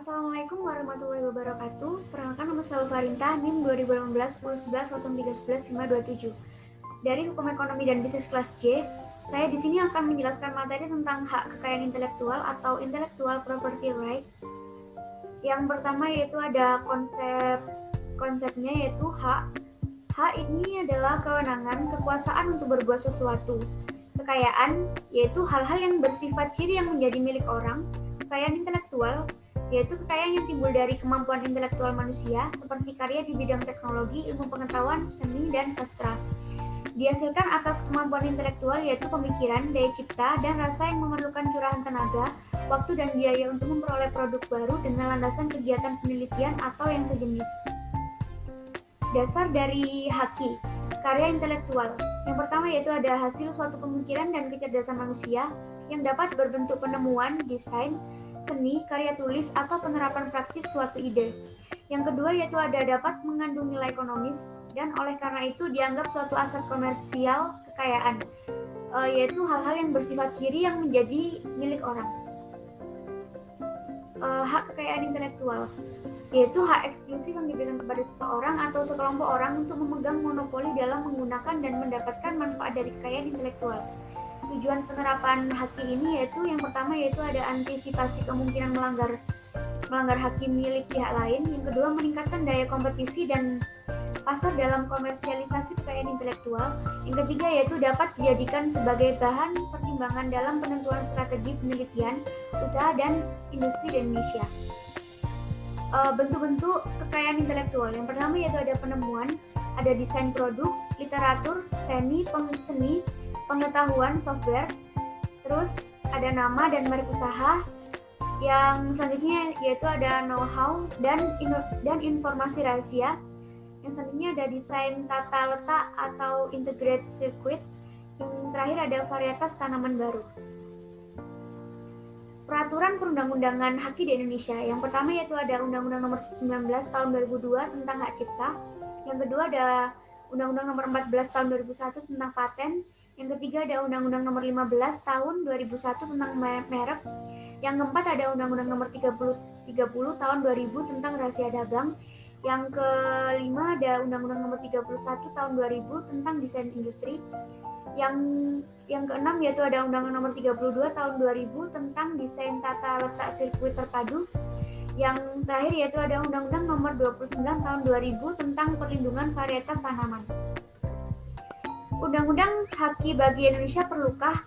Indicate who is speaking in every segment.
Speaker 1: Assalamualaikum warahmatullahi wabarakatuh. Perkenalkan, nama saya Farinta, NIM 2018 1011 0311 527. Dari Hukum Ekonomi dan Bisnis kelas C, saya di sini akan menjelaskan materi tentang hak kekayaan intelektual atau intellectual property right. Yang pertama yaitu ada konsepnya yaitu hak. Hak ini adalah kewenangan, kekuasaan untuk berbuat sesuatu. Kekayaan yaitu hal-hal yang bersifat ciri yang menjadi milik orang. Kekayaan intelektual yaitu kekayaan yang timbul dari kemampuan intelektual manusia seperti karya di bidang teknologi, ilmu pengetahuan, seni, dan sastra. Dihasilkan atas kemampuan intelektual yaitu pemikiran, daya cipta, dan rasa yang memerlukan curahan tenaga, waktu, dan biaya untuk memperoleh produk baru dengan landasan kegiatan penelitian atau yang sejenis. Dasar dari haki, karya intelektual. Yang pertama yaitu ada hasil suatu pemikiran dan kecerdasan manusia yang dapat berbentuk penemuan, desain, seni, karya tulis, atau penerapan praktis suatu ide. Yang kedua yaitu ada dapat mengandung nilai ekonomis dan oleh karena itu dianggap suatu aset komersial kekayaan, yaitu hal-hal yang bersifat ciri yang menjadi milik orang. Hak kekayaan intelektual yaitu hak eksklusif yang diberikan kepada seseorang atau sekelompok orang untuk memegang monopoli dalam menggunakan dan mendapatkan manfaat dari kekayaan intelektual. Tujuan penerapan haki ini yaitu yang pertama yaitu ada antisipasi kemungkinan melanggar haki milik pihak lain. Yang kedua meningkatkan daya kompetisi dan pasar dalam komersialisasi kekayaan intelektual. Yang ketiga yaitu dapat dijadikan sebagai bahan pertimbangan dalam penentuan strategi penelitian, usaha, dan industri di Indonesia. Bentuk-bentuk kekayaan intelektual. Yang pertama yaitu ada penemuan, ada desain produk, literatur, seni, pengetahuan, software, terus ada nama dan merek usaha. Yang selanjutnya yaitu ada know-how dan informasi rahasia. Yang selanjutnya ada desain tata letak atau integrated circuit. Yang terakhir ada varietas tanaman baru. Peraturan perundang-undangan haki di Indonesia. Yang pertama yaitu ada Undang-Undang Nomor 19 Tahun 2002 tentang hak cipta. Yang kedua ada Undang-Undang Nomor 14 Tahun 2001 tentang paten. Yang ketiga ada Undang-Undang Nomor 15 Tahun 2001 tentang merek. Yang keempat ada Undang-Undang Nomor 30 Tahun 2000 tentang rahasia dagang. Yang kelima ada Undang-Undang Nomor 31 Tahun 2000 tentang desain industri. Yang keenam yaitu ada Undang-Undang Nomor 32 Tahun 2000 tentang desain tata letak sirkuit terpadu. Yang terakhir yaitu ada Undang-Undang Nomor 29 Tahun 2000 tentang perlindungan varietas tanaman. Undang-undang haki bagi Indonesia perlukah?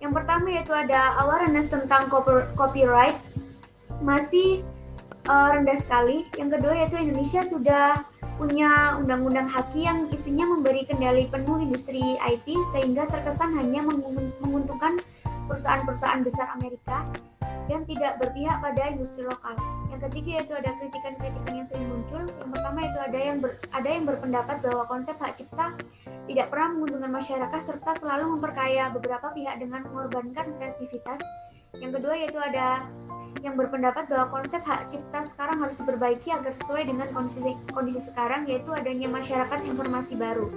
Speaker 1: Yang pertama yaitu ada awareness tentang copyright masih rendah sekali. Yang kedua yaitu Indonesia sudah punya undang-undang haki yang isinya memberi kendali penuh industri IT sehingga terkesan hanya menguntungkan perusahaan-perusahaan besar Amerika dan tidak berpihak pada industri lokal. Yang ketiga yaitu ada kritikan-kritikan yang sering muncul. Yang pertama yaitu ada yang berpendapat bahwa konsep hak cipta tidak pernah menguntungkan masyarakat serta selalu memperkaya beberapa pihak dengan mengorbankan kreativitas. Yang kedua yaitu ada yang berpendapat bahwa konsep hak cipta sekarang harus diperbaiki agar sesuai dengan kondisi sekarang, yaitu adanya masyarakat informasi baru.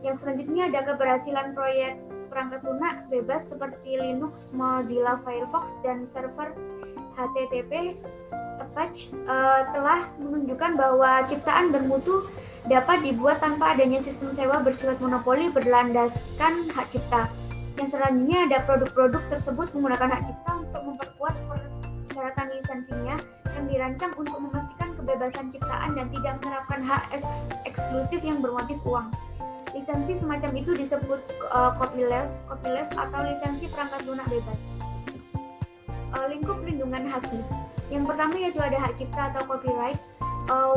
Speaker 1: Yang selanjutnya ada keberhasilan proyek perangkat lunak bebas seperti Linux, Mozilla Firefox, dan server HTTP Apache telah menunjukkan bahwa ciptaan bermutu dapat dibuat tanpa adanya sistem sewa bersifat monopoli berlandaskan hak cipta. Yang selanjutnya ada produk-produk tersebut menggunakan hak cipta untuk memperkuat persyaratan lisensinya yang dirancang untuk memastikan kebebasan ciptaan dan tidak menerapkan hak eksklusif yang bermotif uang. Lisensi semacam itu disebut copyleft atau lisensi perangkat lunak bebas. Lingkup perlindungan haki. Yang pertama yaitu ada hak cipta atau copyright.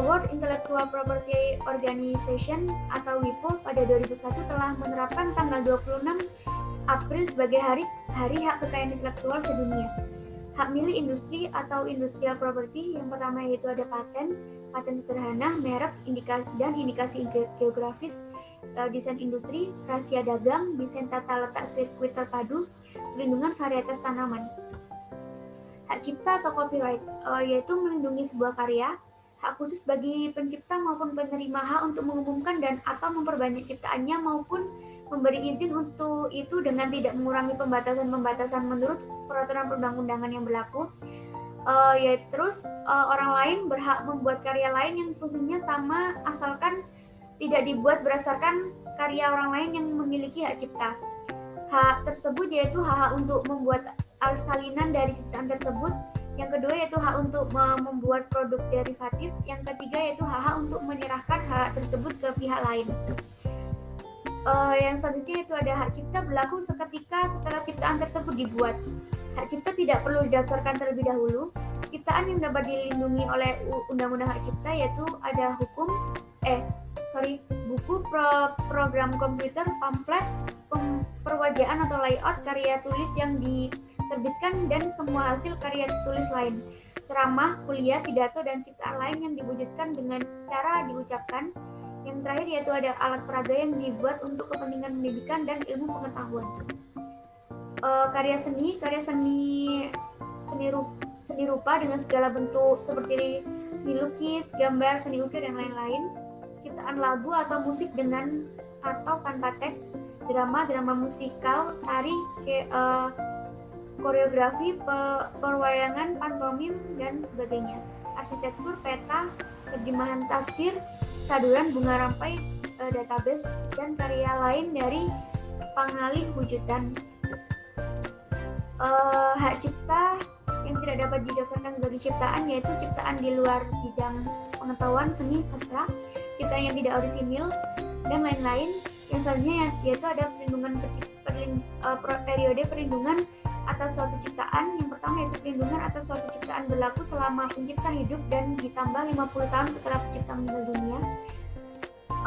Speaker 1: World Intellectual Property Organization atau WIPO pada 2001 telah menerapkan tanggal 26 April sebagai hari hak kekayaan intelektual sedunia. Hak milik industri atau industrial property. Yang pertama yaitu ada paten sederhana, merek, indikasi geografis, desain industri, rahasia dagang, desain tata letak sirkuit terpadu, perlindungan varietas tanaman. Hak cipta atau copyright yaitu melindungi sebuah karya, hak khusus bagi pencipta maupun penerima hak untuk mengumumkan dan atau memperbanyak ciptaannya maupun memberi izin untuk itu dengan tidak mengurangi pembatasan-pembatasan menurut peraturan perundang-undangan yang berlaku. Ya terus orang lain berhak membuat karya lain yang fungsinya sama asalkan tidak dibuat berdasarkan karya orang lain yang memiliki hak cipta. Hak tersebut yaitu hak untuk membuat salinan dari ciptaan tersebut. Yang kedua yaitu hak untuk membuat produk derivatif. Yang ketiga yaitu hak untuk menyerahkan hak tersebut ke pihak lain. Yang selanjutnya itu ada hak cipta berlaku seketika setelah ciptaan tersebut dibuat. Hak cipta tidak perlu didaftarkan terlebih dahulu. Ciptaan yang dapat dilindungi oleh Undang-Undang Hak Cipta yaitu ada buku, program komputer, pamflet, perwajaan atau layout, karya tulis yang diterbitkan, dan semua hasil karya tulis lain, ceramah, kuliah, pidato, dan ciptaan lain yang diwujudkan dengan cara diucapkan. Yang terakhir yaitu ada alat peraga yang dibuat untuk kepentingan pendidikan dan ilmu pengetahuan. Karya seni rupa dengan segala bentuk seperti seni lukis, gambar, seni ukir, dan lain-lain. Ciptaan lagu atau musik dengan atau tanpa teks, drama musikal, tari, koreografi, perwayangan, pantomim, dan sebagainya. Arsitektur, peta, terjemahan tafsir, saduran, bunga rampai, database, dan karya lain dari pengalih wujudan. Hak cipta yang tidak dapat didaftarkan sebagai ciptaan yaitu ciptaan di luar bidang pengetahuan, seni, sastra, ciptaan yang tidak orisinil, dan lain-lain. Yang selanjutnya yaitu ada periode perlindungan atas suatu ciptaan. Yang pertama yaitu perlindungan atas suatu ciptaan berlaku selama pencipta hidup dan ditambah 50 tahun setelah pencipta meninggal dunia.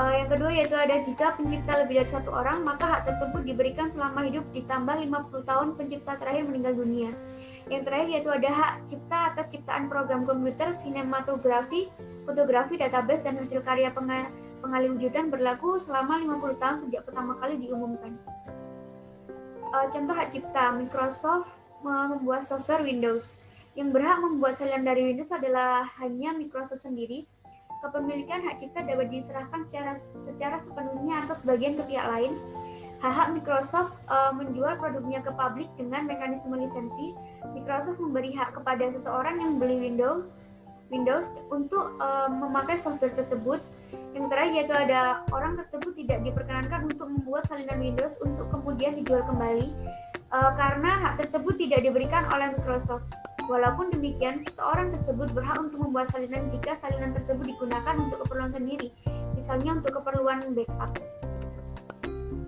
Speaker 1: Yang kedua yaitu ada jika pencipta lebih dari satu orang, maka hak tersebut diberikan selama hidup ditambah 50 tahun pencipta terakhir meninggal dunia. Yang terakhir yaitu ada hak cipta atas ciptaan program komputer, sinematografi, fotografi, database, dan hasil karya pengalih wujudan berlaku selama 50 tahun sejak pertama kali diumumkan. Contoh hak cipta, Microsoft membuat software Windows. Yang berhak membuat salinan dari Windows adalah hanya Microsoft sendiri. Kepemilikan hak cipta dapat diserahkan secara sepenuhnya atau sebagian ke pihak lain. Hak Microsoft menjual produknya ke publik dengan mekanisme lisensi. Microsoft memberi hak kepada seseorang yang beli Windows untuk memakai software tersebut. Yang terakhir yaitu ada orang tersebut tidak diperkenankan untuk membuat salinan Windows untuk kemudian dijual kembali karena hak tersebut tidak diberikan oleh Microsoft. Walaupun demikian, seseorang tersebut berhak untuk membuat salinan jika salinan tersebut digunakan untuk keperluan sendiri, misalnya untuk keperluan backup.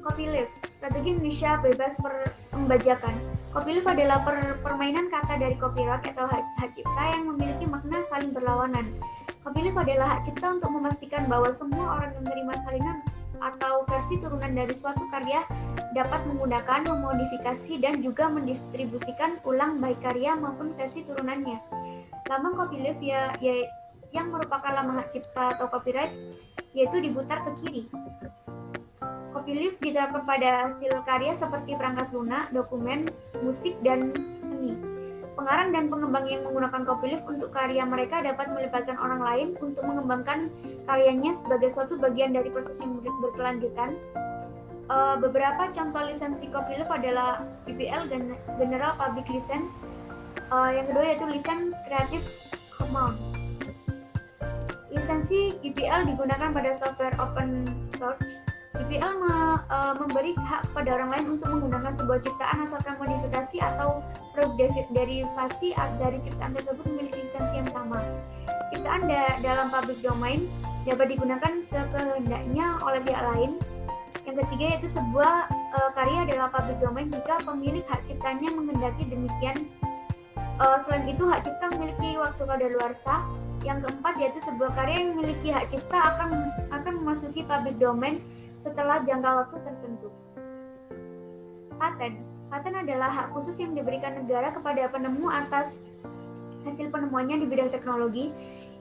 Speaker 1: Copyleft, strategi Indonesia bebas pembajakan. Copyleft adalah permainan kata dari copyright atau hak cipta yang memiliki makna saling berlawanan. Copyleft adalah hak cipta untuk memastikan bahwa semua orang yang menerima salinan atau versi turunan dari suatu karya dapat menggunakan, memodifikasi, dan juga mendistribusikan ulang baik karya maupun versi turunannya. Lambang copyleft yang merupakan lambang hak cipta atau copyright yaitu diputar ke kiri. Copyleft diterapkan pada hasil karya seperti perangkat lunak, dokumen, musik, dan seni. Pengarang dan pengembang yang menggunakan copyleft untuk karya mereka dapat melibatkan orang lain untuk mengembangkan karyanya sebagai suatu bagian dari proses yang berkelanjutan. Beberapa contoh lisensi copyleft adalah GPL, General Public License. Yang kedua yaitu lisensi Creative Commons. Lisensi GPL digunakan pada software open source. GPL memberi hak kepada orang lain untuk menggunakan sebuah ciptaan asalkan modifikasi atau produk derivasi dari ciptaan tersebut memiliki lisensi yang sama. Ciptaan dalam public domain dapat digunakan sekehendaknya oleh pihak lain. Yang ketiga yaitu sebuah karya adalah public domain jika pemilik hak ciptanya menghendaki demikian. Selain itu, hak cipta memiliki waktu kadaluarsa. Yang keempat yaitu sebuah karya yang memiliki hak cipta akan memasuki public domain setelah jangka waktu tertentu. Paten adalah hak khusus yang diberikan negara kepada penemu atas hasil penemuannya di bidang teknologi.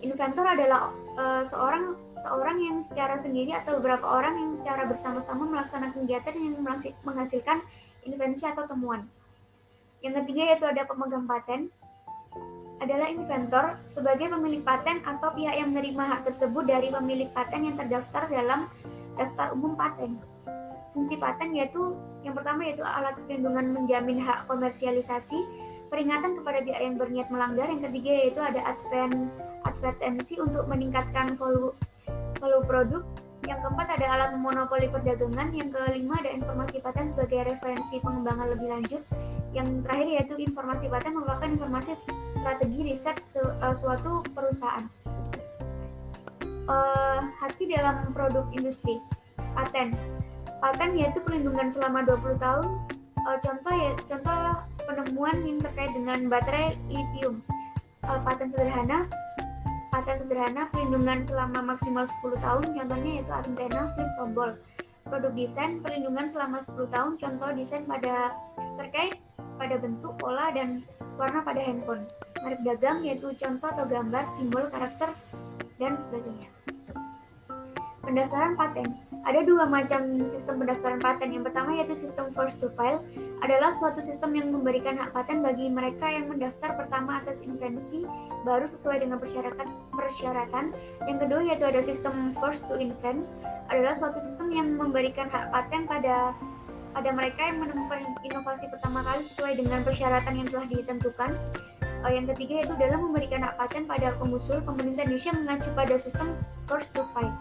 Speaker 1: Inventor adalah seorang yang secara sendiri atau beberapa orang yang secara bersama-sama melaksanakan kegiatan yang menghasilkan invensi atau temuan. Yang ketiga yaitu ada pemegang paten. Adalah inventor sebagai pemilik paten atau pihak yang menerima hak tersebut dari pemilik paten yang terdaftar dalam daftar umum paten. Fungsi paten yaitu yang pertama yaitu alat perlindungan menjamin hak komersialisasi. peringatan kepada pihak yang berniat melanggar. Yang ketiga yaitu ada advertensi untuk meningkatkan value produk. Yang keempat ada alat monopoli perdagangan. Yang kelima ada informasi paten sebagai referensi pengembangan lebih lanjut. Yang terakhir yaitu informasi paten merupakan informasi strategi riset suatu perusahaan. Hati dalam produk industri. Paten yaitu perlindungan selama 20 tahun. Contoh penemuan yang terkait dengan baterai lithium. Paten sederhana perlindungan selama maksimal 10 tahun, contohnya yaitu antena flip tombol. Produk desain perlindungan selama 10 tahun, contoh desain terkait pada bentuk, pola, dan warna pada handphone. Merek dagang yaitu contoh atau gambar, simbol, karakter, dan sebagainya. Pendaftaran paten. Ada dua macam sistem pendaftaran paten. Yang pertama yaitu sistem first to file, adalah suatu sistem yang memberikan hak paten bagi mereka yang mendaftar pertama atas invensi baru sesuai dengan persyaratan. Yang kedua yaitu ada sistem first to invent, adalah suatu sistem yang memberikan hak paten pada mereka yang menemukan inovasi pertama kali sesuai dengan persyaratan yang telah ditentukan. Yang ketiga yaitu dalam memberikan hak paten pada pengusul, pemerintah Indonesia mengacu pada sistem first to file.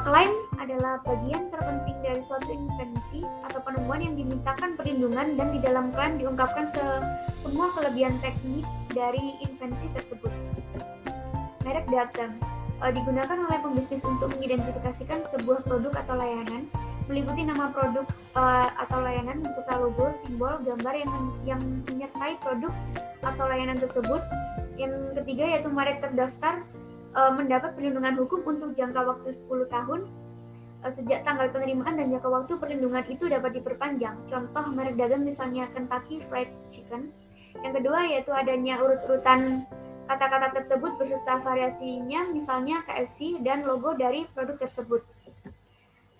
Speaker 1: Klaim adalah bagian terpenting dari suatu invensi atau penemuan yang dimintakan perlindungan, dan di dalam klaim diungkapkan semua kelebihan teknik dari invensi tersebut. Merek dagang digunakan oleh pembisnis untuk mengidentifikasikan sebuah produk atau layanan, meliputi nama produk atau layanan beserta logo, simbol, gambar yang menyertai produk atau layanan tersebut. Yang ketiga yaitu merek terdaftar mendapat perlindungan hukum untuk jangka waktu 10 tahun sejak tanggal penerimaan, dan jangka waktu perlindungan itu dapat diperpanjang. Contoh merek dagang misalnya Kentucky Fried Chicken. Yang kedua yaitu adanya urut-urutan kata-kata tersebut beserta variasinya, misalnya KFC, dan logo dari produk tersebut.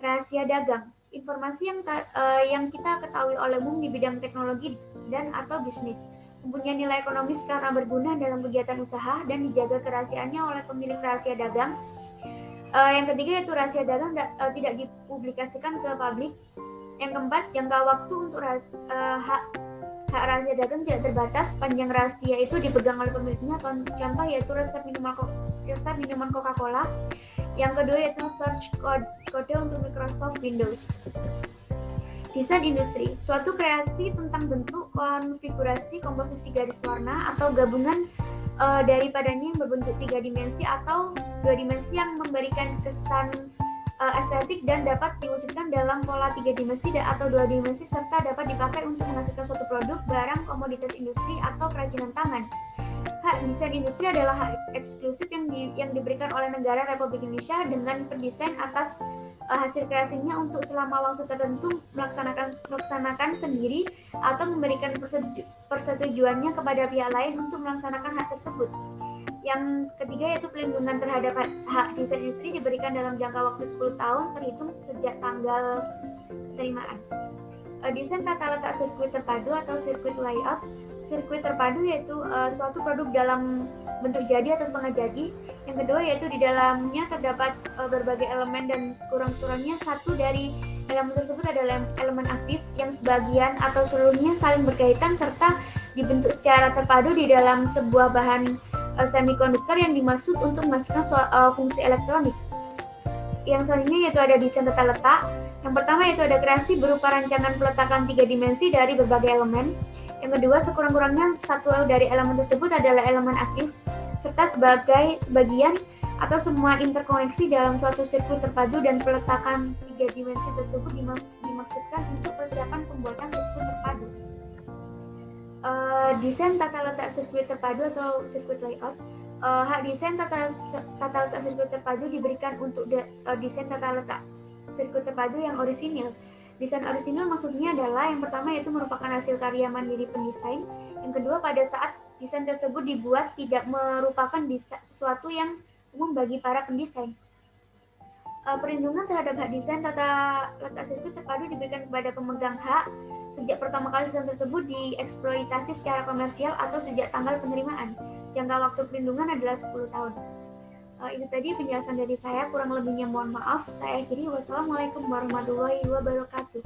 Speaker 1: Rahasia dagang. Informasi yang kita ketahui oleh umum di bidang teknologi dan atau bisnis, mempunyai nilai ekonomis karena berguna dalam kegiatan usaha dan dijaga kerahasiaannya oleh pemilik rahasia dagang. Yang ketiga yaitu rahasia dagang tidak dipublikasikan ke publik. Yang keempat, jangka waktu untuk hak rahasia dagang tidak terbatas. Panjang rahasia itu dipegang oleh pemiliknya. Contoh yaitu resep minuman Coca-Cola. Yang kedua yaitu source kode untuk Microsoft Windows. Desain industri, suatu kreasi tentang bentuk, konfigurasi, komposisi garis warna, atau gabungan daripadanya yang berbentuk 3 dimensi atau 2 dimensi yang memberikan kesan estetik dan dapat diwujudkan dalam pola 3 dimensi atau 2 dimensi, serta dapat dipakai untuk menghasilkan suatu produk, barang, komoditas industri, atau kerajinan tangan. Hak desain industri adalah hak eksklusif yang diberikan oleh negara Republik Indonesia dengan pendesain atas hasil kreasinya untuk selama waktu tertentu melaksanakan sendiri atau memberikan persetujuannya kepada pihak lain untuk melaksanakan hak tersebut. Yang ketiga yaitu pelindungan terhadap hak desain industri diberikan dalam jangka waktu 10 tahun terhitung sejak tanggal penerimaan. Desain tata letak sirkuit terpadu atau sirkuit layout. Sirkuit terpadu yaitu suatu produk dalam bentuk jadi atau setengah jadi. Yang kedua yaitu di dalamnya terdapat berbagai elemen dan sekurang-kurangnya satu dari elemen tersebut adalah elemen aktif yang sebagian atau seluruhnya saling berkaitan serta dibentuk secara terpadu di dalam sebuah bahan semikonduktor yang dimaksud untuk menghasilkan fungsi elektronik. Yang selanjutnya yaitu ada desain tata letak. Yang pertama yaitu ada kreasi berupa rancangan peletakan 3 dimensi dari berbagai elemen. Yang kedua, sekurang-kurangnya satu dari elemen tersebut adalah elemen aktif, serta sebagian atau semua interkoneksi dalam suatu sirkuit terpadu, dan peletakan 3 dimensi tersebut dimaksudkan untuk persiapan pembuatan sirkuit terpadu. Desain tata letak sirkuit terpadu atau sirkuit layout. Hak desain tata letak sirkuit terpadu diberikan untuk desain tata letak sirkuit terpadu yang orisinil. Desain orisinil maksudnya adalah yang pertama yaitu merupakan hasil karya mandiri pendesain. Yang kedua, pada saat desain tersebut dibuat tidak merupakan sesuatu yang umum bagi para pendesain. Perlindungan terhadap hak desain tata letak sirkuit terpadu diberikan kepada pemegang hak sejak pertama kali desain tersebut dieksploitasi secara komersial atau sejak tanggal penerimaan. Jangka waktu perlindungan adalah 10 tahun. Itu tadi penjelasan dari saya, kurang lebihnya mohon maaf. Saya akhiri, wassalamualaikum warahmatullahi wabarakatuh.